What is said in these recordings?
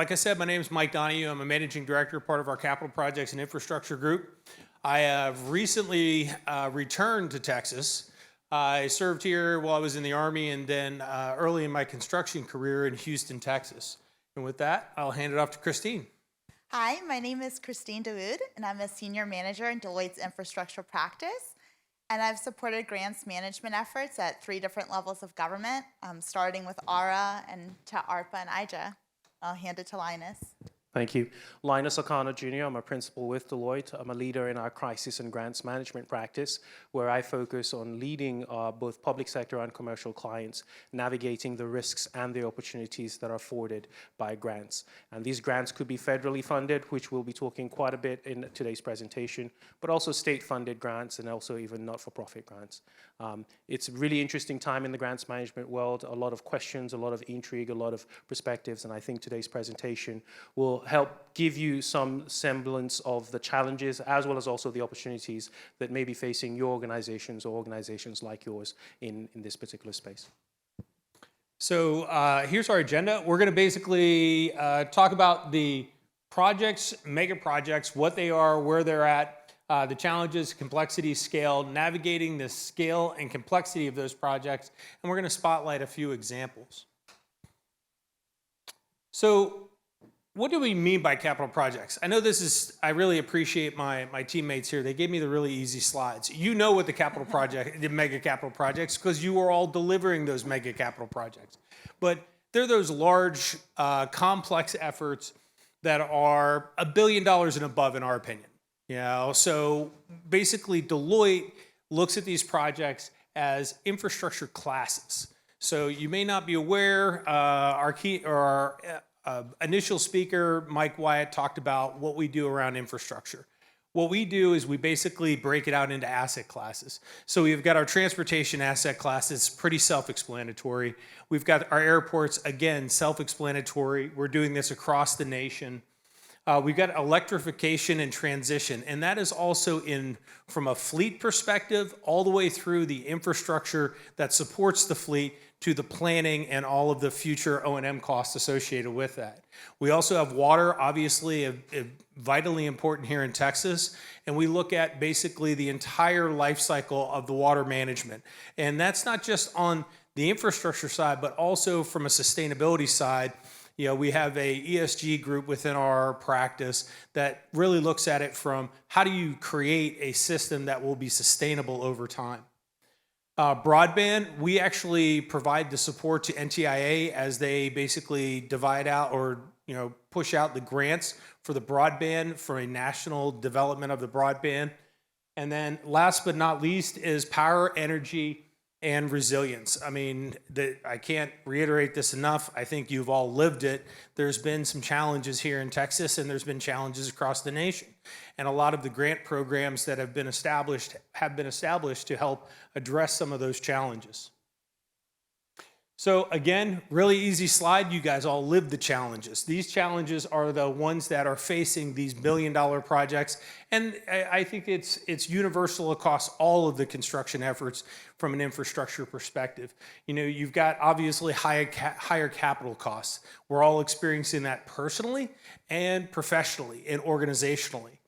like I said, my name is Mike Donoghue. I'm a managing director, part of our capital projects and infrastructure group. I have recently returned to Texas. I served here while I was in the Army and then early in my construction career in Houston, Texas. And with that, I'll hand it off to Christine. Hi, my name is Christine Deloitte, and I'm a senior manager in Deloitte's infrastructure practice. And I've supported grants management efforts at 3 different levels of government, starting with ARA and to ARPA and IIJA. I'll hand it to Linus. Thank you. Linus Akanoh, Jr. I'm a principal with Deloitte. I'm a leader in our crisis and grants management practice, where I focus on leading both public sector and commercial clients, navigating the risks and the opportunities that are afforded by grants. And these grants could be federally funded, which we'll be talking quite a bit in today's presentation, but also state-funded grants and also even not-for-profit grants. It's a really interesting time in the grants management world, a lot of questions, a lot of intrigue, a lot of perspectives, and I think today's presentation will help give you some semblance of the challenges as well as also the opportunities that may be facing your organizations or organizations like yours in this particular space. So here's our agenda. We're going to basically talk about the projects, mega projects, what they are, where they're at, the challenges, complexity, scale, navigating the scale and complexity of those projects, and we're going to spotlight a few examples. So what do we mean by capital projects? I know I really appreciate my teammates here. They gave me the really easy slides. You know what the mega capital projects, because you are all delivering those mega capital projects. But they're those large, complex efforts that are $1 billion and above, in our opinion. So basically, Deloitte looks at these projects as infrastructure classes. So you may not be aware, our initial speaker, Mike Wyatt, talked about what we do around infrastructure. What we do is we basically break it out into asset classes. So we've got our transportation asset classes, pretty self-explanatory. We've got our airports, again, self-explanatory. We're doing this across the nation. We've got electrification and transition, and that is also from a fleet perspective all the way through the infrastructure that supports the fleet to the planning and all of the future O&M costs associated with that. We also have water, obviously vitally important here in Texas, and we look at basically the entire life cycle of the water management. And that's not just on the infrastructure side, but also from a sustainability side. We have a ESG group within our practice that really looks at it from how do you create a system that will be sustainable over time. Broadband, we actually provide the support to NTIA as they basically divide out or push out the grants for the broadband for a national development of the broadband. And then last but not least is power, energy, and resilience. I mean, I can't reiterate this enough. I think you've all lived it. There's been some challenges here in Texas, and there's been challenges across the nation. And a lot of the grant programs that have been established to help address some of those challenges. So again, really easy slide. You guys all live the challenges. These challenges are the ones that are facing these billion-dollar projects, and I think it's universal across all of the construction efforts from an infrastructure perspective. You've got obviously higher capital costs. We're all experiencing that personally and professionally and organizationally.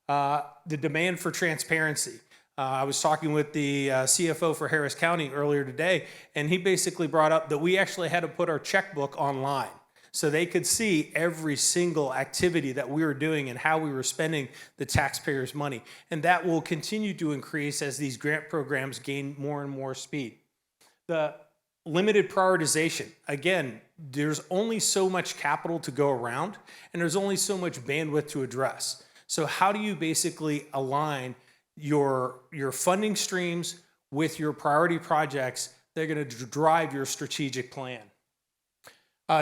The demand for transparency. I was talking with the CFO for Harris County earlier today, and he basically brought up that we actually had to put our checkbook online so they could see every single activity that we were doing and how we were spending the taxpayers' money. And that will continue to increase as these grant programs gain more and more speed. The limited prioritization. Again, there's only so much capital to go around, and there's only so much bandwidth to address. So how do you basically align your funding streams with your priority projects that are going to drive your strategic plan?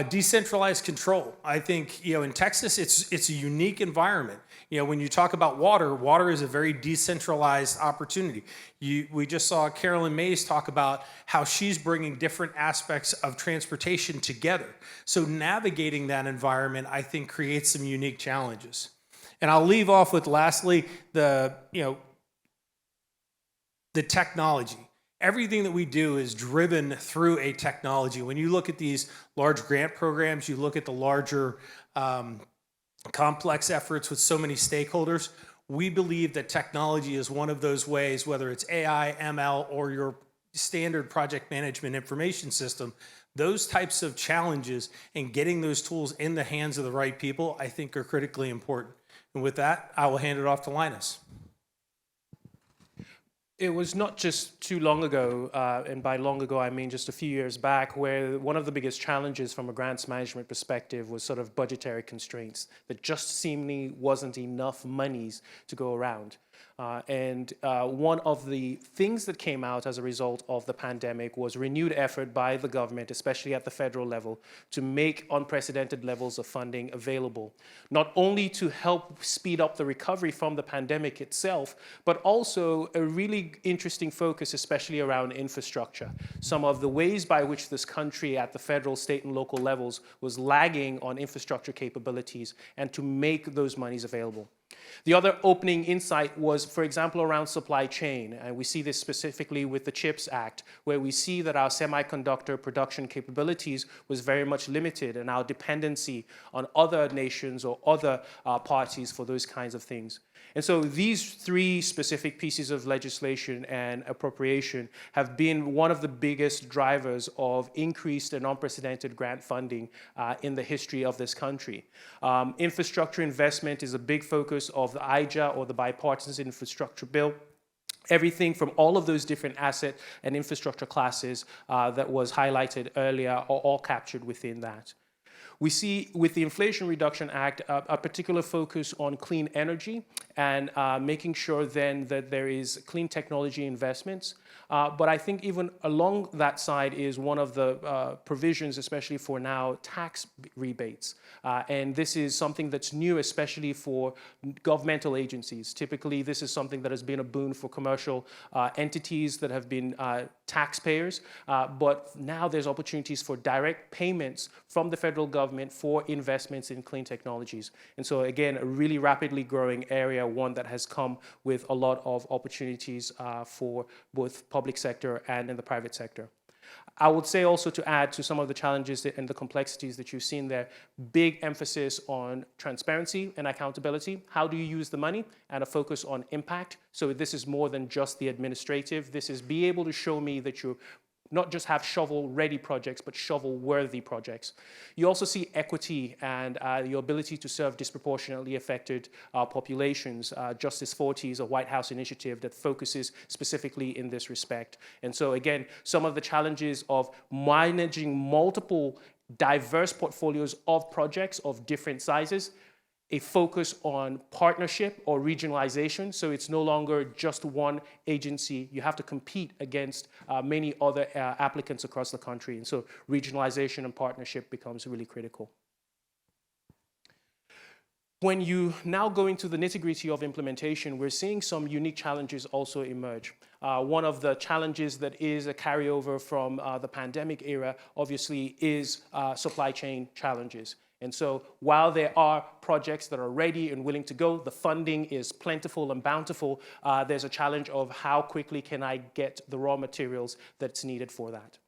Decentralized control. I think in Texas it's a unique environment. When you talk about water is a very decentralized opportunity. We just saw Carolyn Mays talk about how she's bringing different aspects of transportation together. So navigating that environment, I think, creates some unique challenges. And I'll leave off with lastly the technology. everything that we do is driven through a technology. When you look at these large grant programs, you look at the larger complex efforts with so many stakeholders, we believe that technology is one of those ways, whether it's AI, ML, or your standard project management information system. Those types of challenges and getting those tools in the hands of the right people, I think, are critically important. And with that, I will hand it off to Linus. It was not just too long ago, and by long ago I mean just a few years back, where one of the biggest challenges from a grants management perspective was sort of budgetary constraints. There just seemingly wasn't enough monies to go around. And one of the things that came out as a result of the pandemic was renewed effort by the government, especially at the federal level, to make unprecedented levels of funding available, not only to help speed up the recovery from the pandemic itself, but also a really interesting focus, especially around infrastructure. Some of the ways by which this country at the federal, state, and local levels was lagging on infrastructure capabilities, and to make those monies available. The other opening insight was, for example, around supply chain. And we see this specifically with the CHIPS Act, where we see that our semiconductor production capabilities was very much limited, and our dependency on other nations or other parties for those kinds of things. And so these three specific pieces of legislation and appropriation have been one of the biggest drivers of increased and unprecedented grant funding in the history of this country. Infrastructure investment is a big focus of the IIJA, or the Bipartisan Infrastructure Bill. Everything from all of those different asset and infrastructure classes that was highlighted earlier are all captured within that. We see with the Inflation Reduction Act a particular focus on clean energy and making sure then that there is clean technology investments. But I think even along that side is one of the provisions, especially for now, tax rebates. And this is something that's new, especially for governmental agencies. Typically, this is something that has been a boon for commercial entities that have been taxpayers. But now there's opportunities for direct payments from the federal government for investments in clean technologies. And so again, a really rapidly growing area, one that has come with a lot of opportunities for both public sector and in the private sector. I would say also, to add to some of the challenges and the complexities that you've seen there, big emphasis on transparency and accountability. How do you use the money? And a focus on impact. So this is more than just the administrative. This is be able to show me that you not just have shovel-ready projects, but shovel-worthy projects. You also see equity and your ability to serve disproportionately affected populations. Justice 40 is a White House initiative that focuses specifically in this respect. And so again, some of the challenges of managing multiple diverse portfolios of projects of different sizes, a focus on partnership or regionalization, so it's no longer just one agency. You have to compete against many other applicants across the country, and so regionalization and partnership becomes really critical. When you now go into the nitty-gritty of implementation, we're seeing some unique challenges also emerge. One of the challenges that is a carryover from the pandemic era, obviously, is supply chain challenges. And so while there are projects that are ready and willing to go, the funding is plentiful and bountiful, there's a challenge of how quickly can I get the raw materials that's needed for that.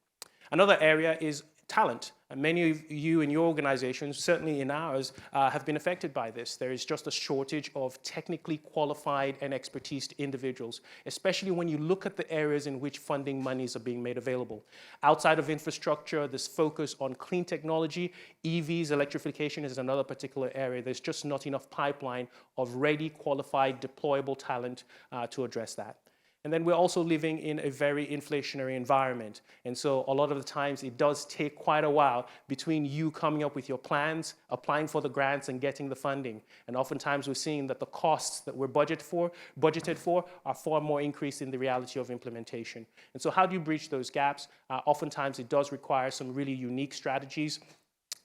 Another area is talent. And many of you in your organizations, certainly in ours, have been affected by this. There is just a shortage of technically qualified and expertised individuals, especially when you look at the areas in which funding monies are being made available. Outside of infrastructure, this focus on clean technology, EVs, electrification is another particular area. There's just not enough pipeline of ready, qualified, deployable talent to address that. And then we're also living in a very inflationary environment. And so a lot of the times it does take quite a while between you coming up with your plans, applying for the grants, and getting the funding. And oftentimes we're seeing that the costs that we're budgeted for are far more increased in the reality of implementation. And so how do you bridge those gaps? Oftentimes it does require some really unique strategies.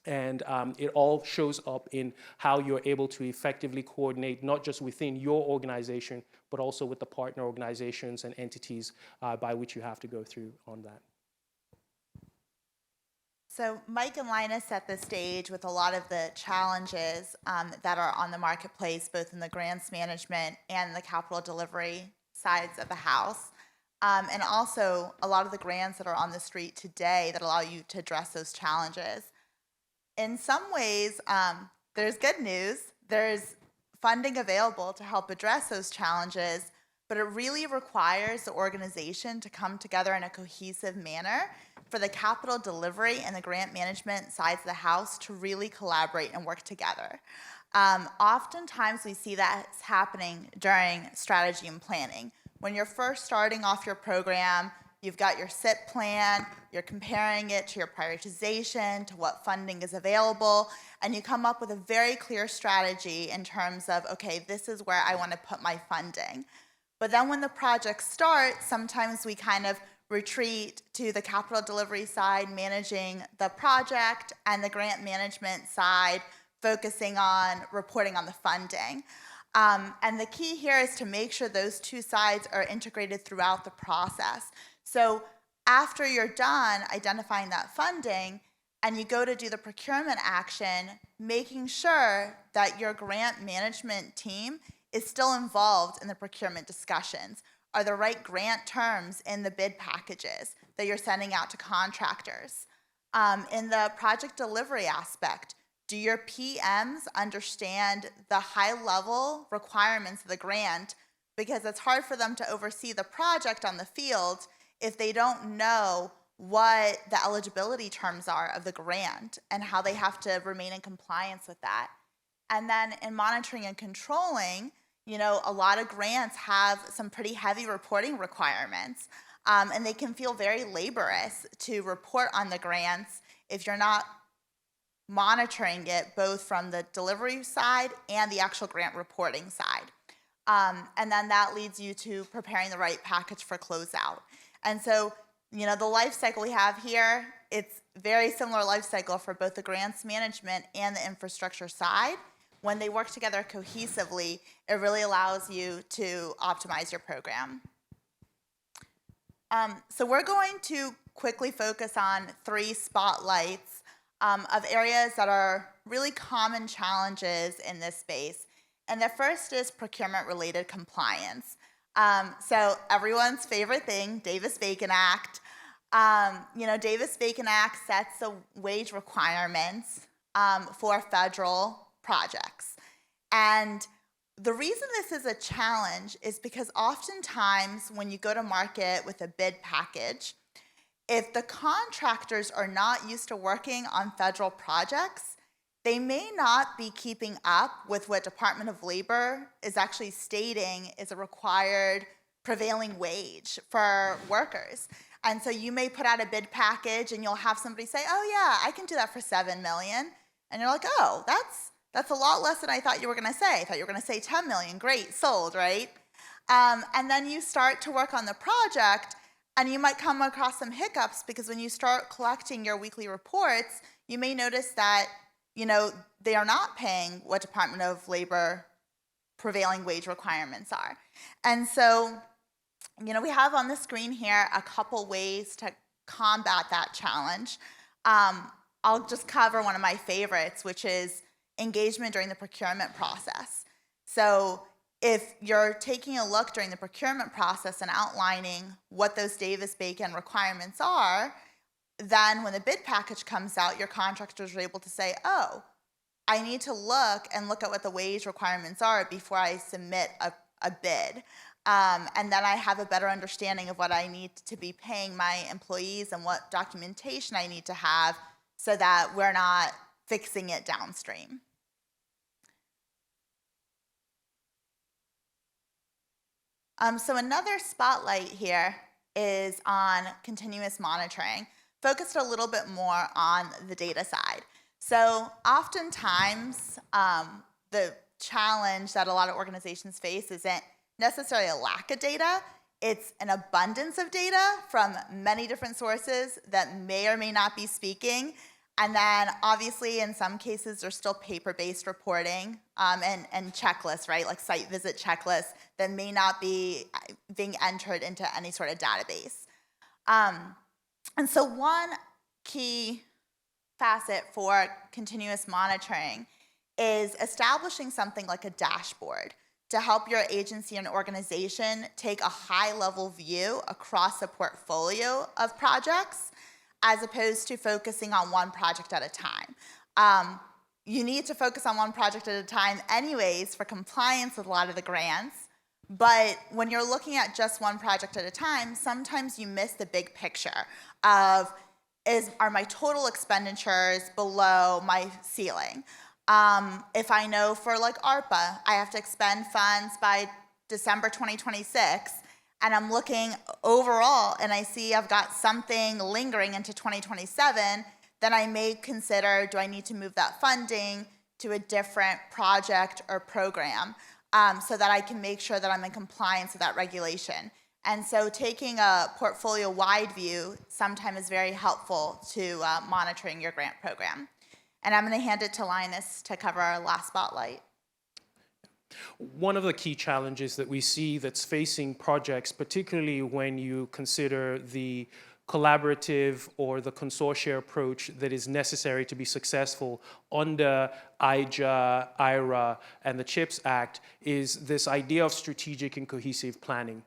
And it all shows up in how you're able to effectively coordinate, not just within your organization, but also with the partner organizations and entities by which you have to go through on that. So Mike and Linus set the stage with a lot of the challenges that are on the marketplace, both in the grants management and the capital delivery sides of the house. and also a lot of the grants that are on the street today that allow you to address those challenges. In some ways, there's good news. There's funding available to help address those challenges, but it really requires the organization to come together in a cohesive manner for the capital delivery and the grant management sides of the house to really collaborate and work together. Oftentimes we see that happening during strategy and planning. When you're first starting off your program, you've got your SIP plan, you're comparing it to your prioritization, to what funding is available, and you come up with a very clear strategy in terms of, okay, this is where I want to put my funding. But then when the project starts, sometimes we kind of retreat to the capital delivery side, managing the project, and the grant management side, focusing on reporting on the funding. And the key here is to make sure those two sides are integrated throughout the process. So after you're done identifying that funding and you go to do the procurement action, making sure that your grant management team is still involved in the procurement discussions. Are the right grant terms in the bid packages that you're sending out to contractors? In the project delivery aspect, do your PMs understand the high-level requirements of the grant? Because it's hard for them to oversee the project on the field if they don't know what the eligibility terms are of the grant and how they have to remain in compliance with that. And then in monitoring and controlling, you know, a lot of grants have some pretty heavy reporting requirements, and they can feel very laborious to report on the grants if you're not monitoring it both from the delivery side and the actual grant reporting side. And then that leads you to preparing the right package for closeout. And so, you know, the life cycle we have here, it's very similar life cycle for both the grants management and the infrastructure side. When they work together cohesively, it really allows you to optimize your program. So we're going to quickly focus on 3 spotlights of areas that are really common challenges in this space. And the first is procurement-related compliance. So everyone's favorite thing, Davis-Bacon Act. You know, Davis-Bacon Act sets the wage requirements for federal projects. And the reason this is a challenge is because oftentimes when you go to market with a bid package, if the contractors are not used to working on federal projects, they may not be keeping up with what Department of Labor is actually stating is a required prevailing wage for workers. And so you may put out a bid package and you'll have somebody say, oh yeah, I can do that for $7 million. And you're like, oh, that's a lot less than I thought you were gonna say. I thought you were gonna say 10 million, great, sold, right? And then you start to work on the project and you might come across some hiccups because when you start collecting your weekly reports, you may notice that, you know, they are not paying what Department of Labor prevailing wage requirements are. And so, you know, we have on the screen here a couple ways to combat that challenge. I'll just cover one of my favorites, which is engagement during the procurement process. So if you're taking a look during the procurement process and outlining what those Davis-Bacon requirements are, then when the bid package comes out, your contractors are able to say, oh, I need to look at what the wage requirements are before I submit a bid. And then I have a better understanding of what I need to be paying my employees and what documentation I need to have so that we're not fixing it downstream. So another spotlight here is on continuous monitoring, focused a little bit more on the data side. So oftentimes, the challenge that a lot of organizations face isn't necessarily a lack of data, it's an abundance of data from many different sources that may or may not be speaking. And then obviously in some cases there's still paper-based reporting and checklists, right? Like site visit checklists that may not be being entered into any sort of database. And so one key facet for continuous monitoring is establishing something like a dashboard. to help your agency and organization take a high-level view across a portfolio of projects, as opposed to focusing on one project at a time. You need to focus on one project at a time anyways for compliance with a lot of the grants, but when you're looking at just one project at a time, sometimes you miss the big picture of, are my total expenditures below my ceiling? If I know for like ARPA, I have to expend funds by December 2026, and I'm looking overall and I see I've got something lingering into 2027, then I may consider, do I need to move that funding to a different project or program so that I can make sure that I'm in compliance with that regulation. And so taking a portfolio-wide view sometimes is very helpful to monitoring your grant program. And I'm going to hand it to Linus to cover our last spotlight. One of the key challenges that we see that's facing projects, particularly when you consider the collaborative or the consortia approach that is necessary to be successful under IIJA, IRA, and the CHIPS Act, is this idea of strategic and cohesive planning.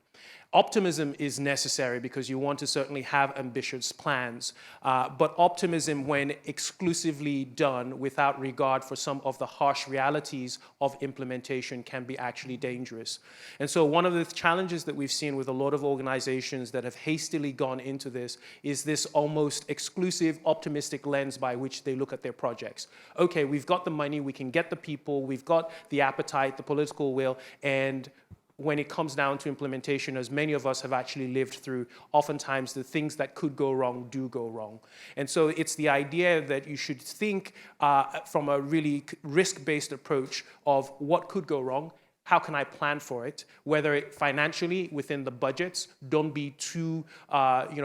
Optimism is necessary because you want to certainly have ambitious plans, but optimism, when exclusively done without regard for some of the harsh realities of implementation, can be actually dangerous. And so one of the challenges that we've seen with a lot of organizations that have hastily gone into this is this almost exclusive optimistic lens by which they look at their projects. Okay, we've got the money, we can get the people, we've got the appetite, the political will, and when it comes down to implementation, as many of us have actually lived through, oftentimes the things that could go wrong do go wrong. And so it's the idea that you should think from a really risk-based approach of what could go wrong, how can I plan for it, whether it financially within the budgets, don't be too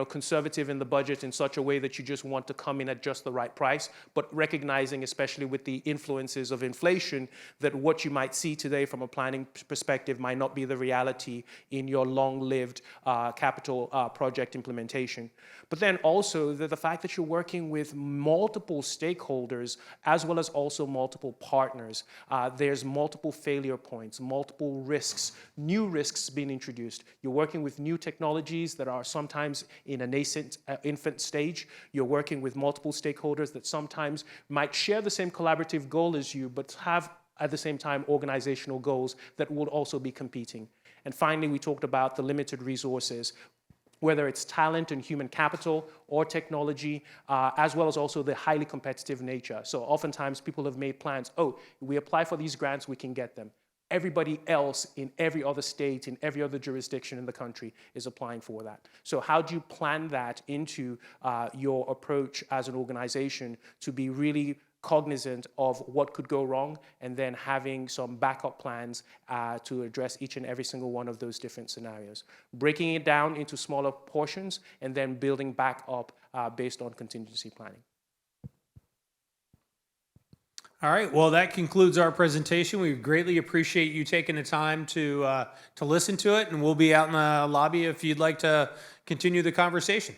conservative in the budget in such a way that you just want to come in at just the right price, but recognizing, especially with the influences of inflation, that what you might see today from a planning perspective might not be the reality in your long-lived capital project implementation. But then also the fact that you're working with multiple stakeholders as well as also multiple partners. There's multiple failure points, multiple risks, new risks being introduced. You're working with new technologies that are sometimes in a nascent infant stage. You're working with multiple stakeholders that sometimes might share the same collaborative goal as you, but have at the same time organizational goals that will also be competing. And finally, we talked about the limited resources, whether it's talent and human capital or technology, as well as also the highly competitive nature. So oftentimes people have made plans, oh, we apply for these grants, we can get them. Everybody else in every other state, in every other jurisdiction in the country is applying for that. So how do you plan that into your approach as an organization to be really cognizant of what could go wrong, and then having some backup plans to address each and every single one of those different scenarios. Breaking it down into smaller portions and then building back up based on contingency planning. All right, well, that concludes our presentation. We greatly appreciate you taking the time to listen to it, and we'll be out in the lobby if you'd like to continue the conversation.